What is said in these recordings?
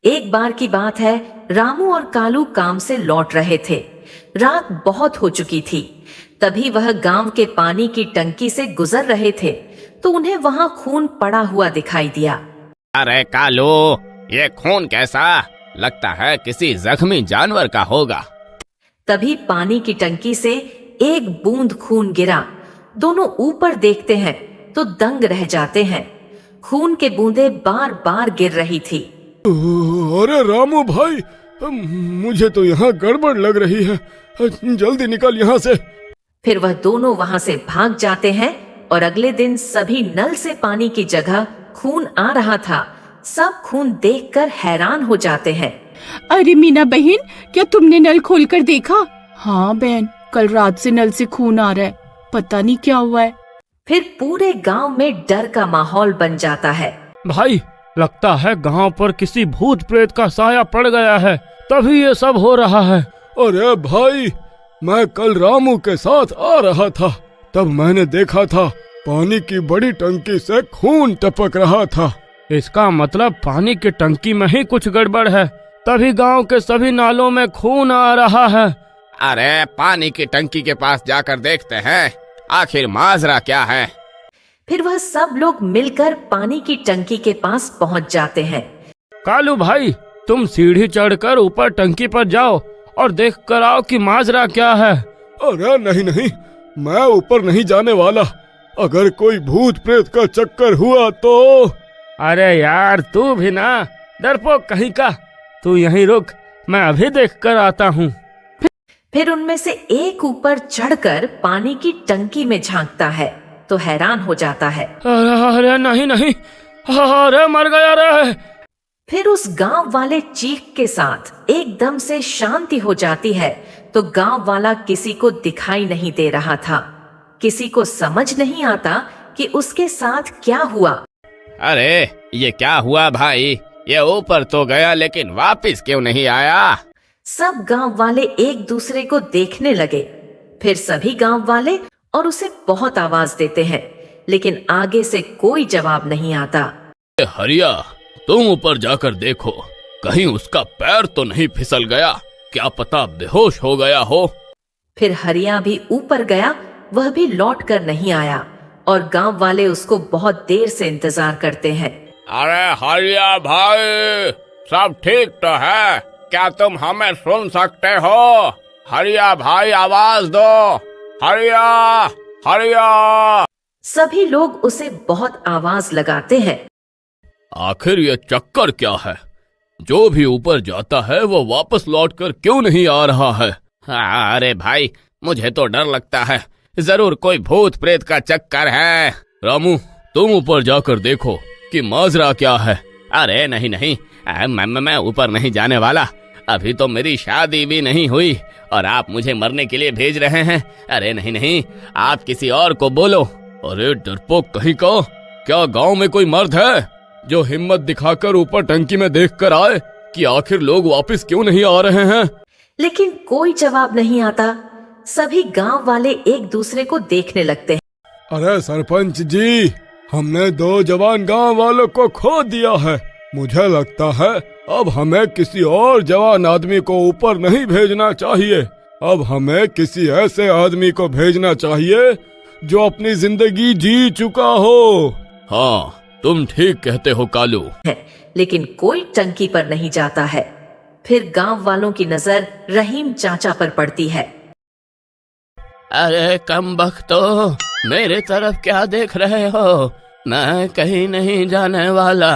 एक बार की बात है, रामू और कालू काम से लौट रहे थे। रात बहुत हो चुकी थी। तभी वह गांव के पानी की टंकी से गुजर रहे थे तो उन्हें वहां खून पड़ा हुआ दिखाई दिया। अरे कालू, ये खून कैसा? लगता है किसी जख्मी जानवर का होगा। तभी पानी की टंकी से एक बूंद खून गिरा। दोनों ऊपर देखते हैं तो दंग रह जाते हैं। खून के बूंदें बार बार गिर रही थी। अरे रामू भाई, मुझे तो यहाँ गड़बड़ लग रही है, जल्दी निकल यहाँ से। फिर वह दोनों वहां से भाग जाते हैं और अगले दिन सभी नल से पानी की जगह खून आ रहा था। सब खून देखकर हैरान हो जाते हैं। अरे मीना बहन, क्या तुमने नल खोलकर देखा? हाँ बहन, कल रात से नल से खून आ रहा है, पता नहीं क्या हुआ है। फिर पूरे गांव में डर का माहौल बन जाता है। भाई, लगता है गांव पर किसी भूत प्रेत का साया पड़ गया है, तभी ये सब हो रहा है। अरे भाई, मैं कल रामू के साथ आ रहा था, तब मैंने देखा था पानी की बड़ी टंकी से खून टपक रहा था। इसका मतलब पानी की टंकी में ही कुछ गड़बड़ है, तभी गांव के सभी नालों में खून आ रहा है। अरे पानी की टंकी के पास जाकर देखते हैं, आखिर माजरा क्या है। फिर वह सब लोग मिलकर पानी की टंकी के पास पहुंच जाते हैं। कालू भाई, तुम सीढ़ी चढ़कर ऊपर टंकी पर जाओ और देख कर आओ कि माजरा क्या है। अरे नहीं नहीं, मैं ऊपर नहीं जाने वाला। अगर कोई भूत प्रेत का चक्कर हुआ तो। अरे यार, तू भी ना डरपोक कहीं का। तू यहीं रुक, मैं अभी देख कर आता हूँ। फिर उनमें से एक ऊपर चढ़कर पानी की टंकी में झांकता है तो हैरान हो जाता है। अरे नहीं नहीं, अरे मर गया रे। फिर उस गांव वाले चीख के साथ एकदम से शांति हो जाती है तो गांव वाला किसी को दिखाई नहीं दे रहा था। किसी को समझ नहीं आता कि उसके साथ क्या हुआ। अरे ये क्या हुआ भाई? ये ऊपर तो गया लेकिन वापस क्यों नहीं आया? सब गांव वाले एक दूसरे को देखने लगे। फिर सभी गांव वाले और उसे बहुत आवाज देते हैं, लेकिन आगे से कोई जवाब नहीं आता। हरिया, तुम ऊपर जाकर देखो, कहीं उसका पैर तो नहीं फिसल गया, क्या पता बेहोश हो गया हो। फिर हरिया भी ऊपर गया, वह भी लौट कर नहीं आया और गांव वाले उसको बहुत देर से इंतजार करते हैं। अरे हरिया भाई, सब ठीक तो है? क्या तुम हमें सुन सकते हो? हरिया भाई, आवाज दो। हरिया, हरिया। सभी लोग उसे बहुत आवाज लगाते हैं। आखिर ये चक्कर क्या है? जो भी ऊपर जाता है वो वापस लौटकर क्यों नहीं आ रहा है? अरे भाई, मुझे तो डर लगता है, जरूर कोई भूत प्रेत का चक्कर है। रामू, तुम ऊपर जाकर देखो कि माजरा क्या है। अरे नहीं नहीं, मैं ऊपर नहीं जाने वाला। अभी तो मेरी शादी भी नहीं हुई और आप मुझे मरने के लिए भेज रहे हैं। अरे नहीं नहीं, आप किसी और को बोलो। अरे डरपोक कहीं का, क्या गांव में कोई मर्द है जो हिम्मत दिखाकर ऊपर टंकी में देखकर आए कि आखिर लोग वापस क्यों नहीं आ रहे हैं? लेकिन कोई जवाब नहीं आता। सभी गांव वाले एक दूसरे को देखने लगते हैं। अरे सरपंच जी, हमने 2 जवान गांव वालों को खो दिया है। मुझे लगता है अब हमें किसी और जवान आदमी को ऊपर नहीं भेजना चाहिए। अब हमें किसी ऐसे आदमी को भेजना चाहिए जो अपनी जिंदगी जी चुका हो। हाँ, तुम ठीक कहते हो कालू। लेकिन कोई टंकी पर नहीं जाता है। फिर गांव वालों की नजर रहीम चाचा पर पड़ती है। अरे कमबख्तो, मेरे तरफ क्या देख रहे हो? मैं कहीं नहीं जाने वाला।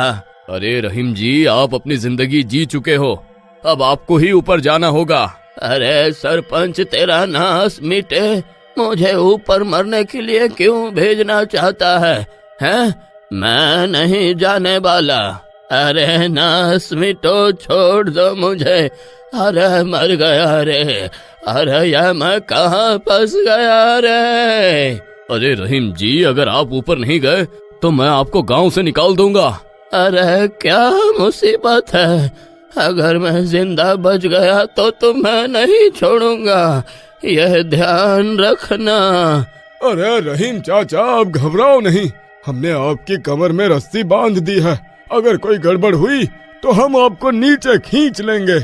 अरे रहीम जी, आप अपनी जिंदगी जी चुके हो, अब आपको ही ऊपर जाना होगा। अरे सरपंच, तेरा नाश मिटे, मुझे ऊपर मरने के लिए क्यों भेजना चाहता है? हैं? मैं नहीं जाने वाला। अरे नाश मिटो, छोड़ दो मुझे। अरे मर गया रे। अरे यार, मैं कहाँ फंस गया रे। अरे रहीम जी, अगर आप ऊपर नहीं गए तो मैं आपको गांव से निकाल दूंगा। अरे क्या मुसीबत है? अगर मैं जिंदा बच गया तो तुम्हें नहीं छोड़ूंगा, यह ध्यान रखना। अरे रहीम चाचा, आप घबराओ नहीं, हमने आपकी कमर में रस्सी बांध दी है। अगर कोई गड़बड़ हुई तो हम आपको नीचे खींच लेंगे।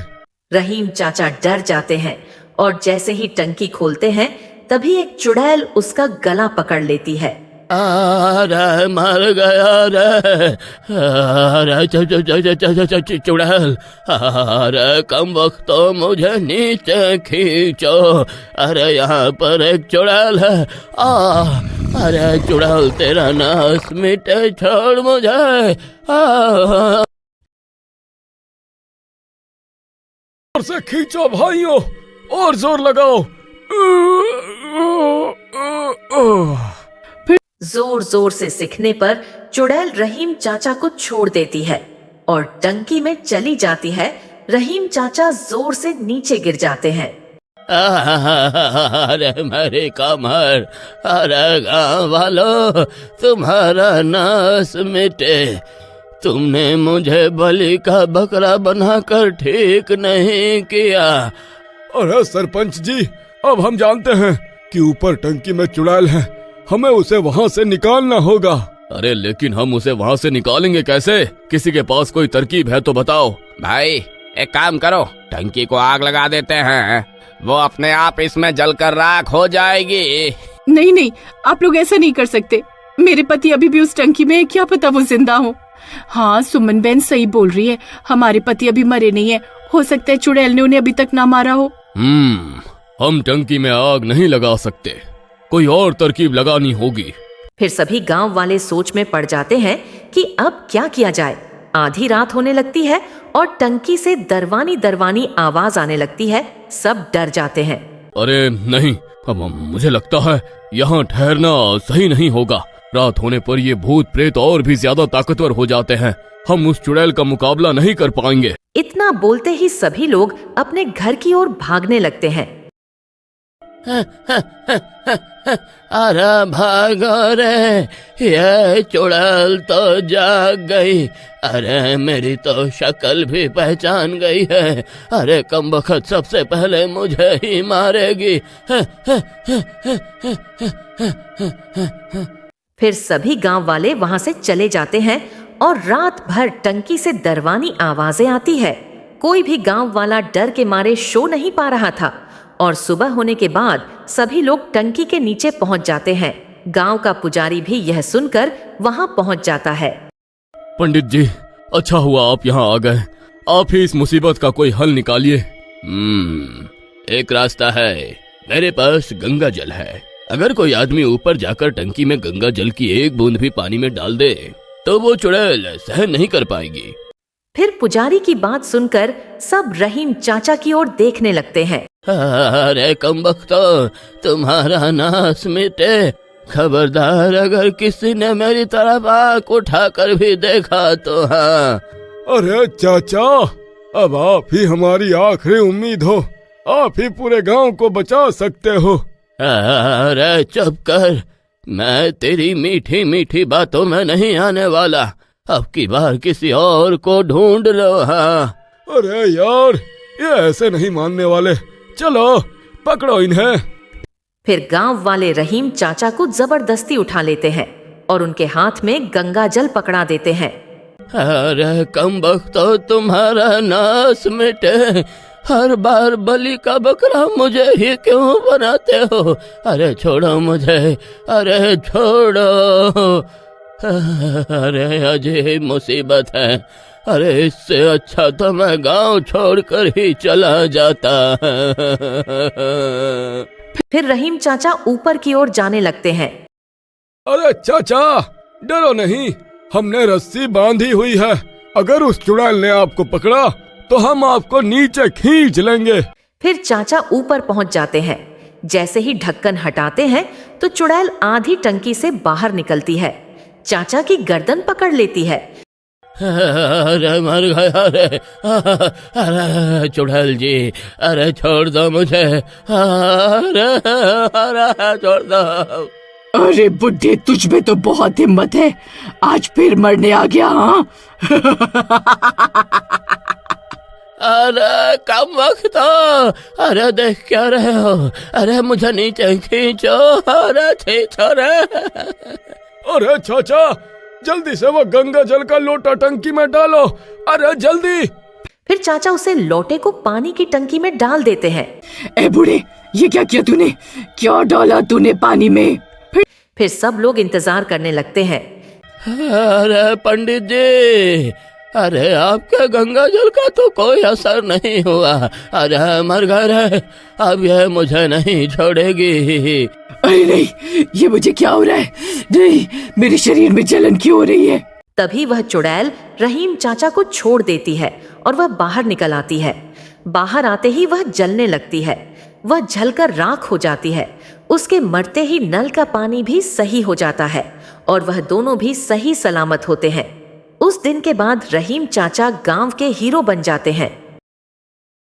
रहीम चाचा डर जाते हैं और जैसे ही टंकी खोलते हैं तभी एक चुड़ैल उसका गला पकड़ लेती है। अरे मर गया रे, अरे चुड़ैल, अरे कम वक्त तो मुझे नीचे खींचो, अरे यहाँ पर एक चुड़ैल है, अरे चुड़ैल तेरा नाश मिटे, छोड़ मुझे। जोर से खींचो भाइयों, और जोर लगाओ। जोर जोर से सिखने पर चुड़ैल रहीम चाचा को छोड़ देती है और टंकी में चली जाती है। रहीम चाचा जोर से नीचे गिर जाते हैं। अरे मेरी कमर, अरे गाँव वालों, तुम्हारा नाश मिटे, तुमने मुझे बलि का बकरा बनाकर ठीक नहीं किया। अरे सरपंच जी, अब हम जानते हैं कि ऊपर टंकी में चुड़ैल है, हमें उसे वहाँ से निकालना होगा। अरे लेकिन हम उसे वहाँ से निकालेंगे कैसे? किसी के पास कोई तरकीब है तो बताओ। भाई एक काम करो, टंकी को आग लगा देते हैं, वो अपने आप इसमें जलकर राख हो जाएगी। नहीं नहीं, आप लोग ऐसा नहीं कर सकते। मेरे पति अभी भी उस टंकी में है, क्या पता वो जिंदा हो। हाँ, सुमन बहन सही बोल रही है, हमारे पति अभी मरे नहीं है, हो सकता है चुड़ैल ने उन्हें अभी तक ना मारा हो। हम टंकी में आग नहीं लगा सकते, कोई और तरकीब लगानी होगी। फिर सभी गांव वाले सोच में पड़ जाते हैं कि अब क्या किया जाए। आधी रात होने लगती है और टंकी से दरवानी दरवानी आवाज आने लगती है। सब डर जाते हैं। अरे नहीं, अब मुझे लगता है यहाँ ठहरना सही नहीं होगा। रात होने पर ये भूत प्रेत और भी ज्यादा ताकतवर हो जाते हैं, हम उस चुड़ैल का मुकाबला नहीं कर पाएंगे। इतना बोलते ही सभी लोग अपने घर की ओर भागने लगते हैं। अरे भागो रे, ये चुड़ैल तो जाग गई, अरे मेरी तो शक्ल भी पहचान गई है, अरे कमबख्त सबसे पहले मुझे ही मारेगी। फिर सभी गांव वाले वहां से चले जाते हैं और रात भर टंकी से दरवानी आवाजें आती है। कोई भी गांव वाला डर के मारे सो नहीं पा रहा था और सुबह होने के बाद सभी लोग टंकी के नीचे पहुंच जाते हैं। गांव का पुजारी भी यह सुनकर वहां पहुंच जाता है। पंडित जी, अच्छा हुआ आप यहाँ आ गए, आप ही इस मुसीबत का कोई हल निकालिए। एक रास्ता है, मेरे पास गंगा जल है, अगर कोई आदमी ऊपर जाकर टंकी में गंगा जल की एक बूंद भी पानी में डाल दे तो वो चुड़ैल सहन नहीं कर पाएगी। फिर पुजारी की बात सुनकर सब रहीम चाचा की ओर देखने लगते हैं। अरे कमबख्तो, तुम्हारा नाश मिटे, खबरदार अगर किसी ने मेरी तरफ आंख उठाकर भी देखा तो। हाँ, अरे चाचा, अब आप ही हमारी आखिरी उम्मीद हो, आप ही पूरे गांव को बचा सकते हो। अरे चुप कर, मैं तेरी मीठी मीठी बातों में नहीं आने वाला, अब की बार किसी और को ढूंढ लो। हाँ, अरे यार, ये ऐसे नहीं मानने वाले, चलो पकड़ो इन्हें। फिर गांव वाले रहीम चाचा को जबरदस्ती उठा लेते हैं और उनके हाथ में गंगा जल पकड़ा देते हैं। अरे कमबख्तो, तुम्हारा नाश मिटे, हर बार बलि का बकरा मुझे ही क्यों बनाते हो? अरे छोड़ो मुझे, अरे छोड़ो, अरे अजीब मुसीबत है, अरे इससे अच्छा तो मैं गांव छोड़कर ही चला जाता। फिर रहीम चाचा ऊपर की ओर जाने लगते हैं। अरे चाचा, डरो नहीं, हमने रस्सी बांधी हुई है, अगर उस चुड़ैल ने आपको पकड़ा तो हम आपको नीचे खींच लेंगे। फिर चाचा ऊपर पहुंच जाते हैं। जैसे ही ढक्कन हटाते हैं तो चुड़ैल आधी टंकी से बाहर निकलती है, चाचा की गर्दन पकड़ लेती है। अरे मर गया रे, अरे चुड़ैल जी, अरे छोड़ दो मुझे, अरे छोड़ दो। अरे बुड्ढे, तुझ में तो बहुत हिम्मत है, आज फिर मरने आ गया। हाँ अरे कम वक्त हो, अरे देख क्या रहे हो, अरे मुझे नीचे खींचो, अरे खींचो रे। अरे चाचा, जल्दी से वो गंगा जल का लोटा टंकी में डालो, अरे जल्दी। फिर चाचा उसे लोटे को पानी की टंकी में डाल देते हैं। ए बूढ़े, ये क्या किया तूने? क्या डाला तूने पानी में? फिर सब लोग इंतजार करने लगते हैं। अरे पंडित जी, अरे आपके गंगा जल का तो कोई असर नहीं हुआ। अरे मर गए, अब यह मुझे नहीं छोड़ेगी। अरे नहीं, ये मुझे क्या हो रहा है? नहीं, मेरे शरीर में जलन क्यों हो रही है? तभी वह चुड़ैल रहीम चाचा को छोड़ देती है और वह बाहर निकल आती है। बाहर आते ही वह जलने लगती है। वह जलकर राख हो जाती है। उसके मरते ही नल का पानी भी सही हो जाता है और वह दोनों भी सही सलामत होते हैं। उस दिन के बाद रहीम चाचा गांव के हीरो बन जाते हैं।